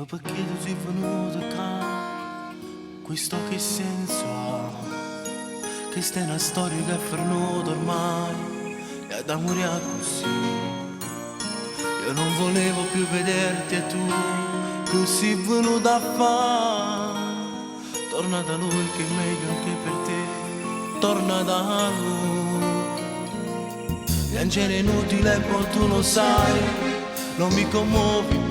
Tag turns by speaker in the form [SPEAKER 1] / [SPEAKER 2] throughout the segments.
[SPEAKER 1] Ma perché tu sei venuto qua? Questo che senso ha? Questa è una storia che è venuta ormai e da morire così. Io non volevo più vederti e tu così venuta a fare. Torna da lui che è meglio anche per te, torna da lui. Piangere è inutile, poi tu lo sai, non mi commuovi più.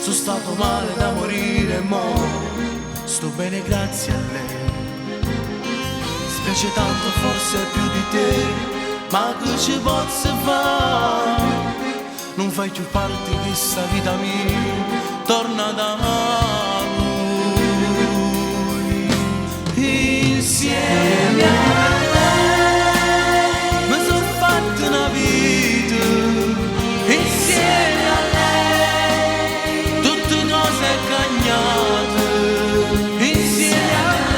[SPEAKER 1] Sono stato male da morire, mo sto bene grazie a lei. Mi spiace tanto forse più di te, ma che ci posso fare? Non fai più parte di questa vita mia, torna da lui. Insieme a lei mi sono fatto una vita, insieme a lei tutte cose cagnate, insieme a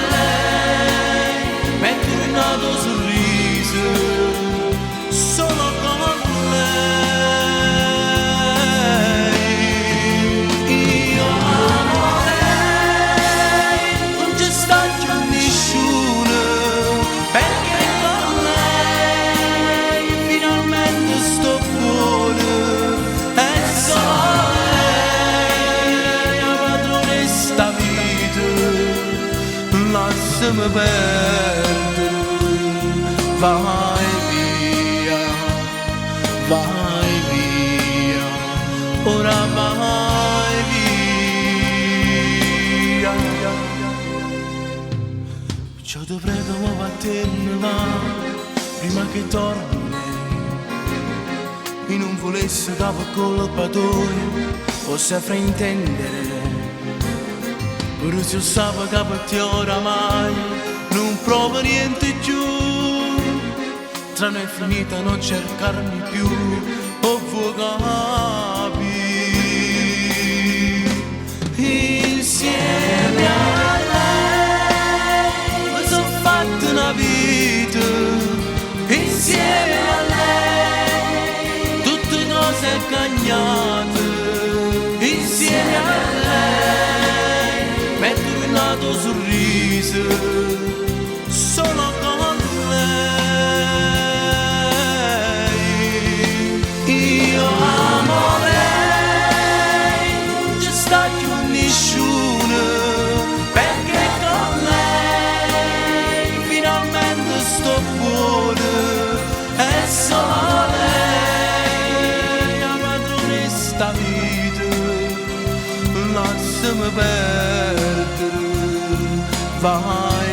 [SPEAKER 1] lei metto un nato sorriso solo con lei. Io amo lei, non ci sta più nessuno, perché con lei finalmente sto buono. È solo lei la padrona sta vita, lasciami perdere. Vai via, vai via, ora vai via. Ciò dovrei dopo a te ne va, prima che torni lei. E non volesse capo colpa tua, possa fraintendere. Pure se io sapevo che per te oramai non provo niente più. Tra noi è finita, non cercarmi più, o vuoi capire? Insieme a lei mi sono fatto una vita, insieme a lei tutte cose cagnate, insieme a lei metto un nato sorriso solo con lei. Io amo lei, non ci sta più nessuno, perché con lei finalmente sto buono. È solo lei la padrona sta vita, lasciami perdere. Vai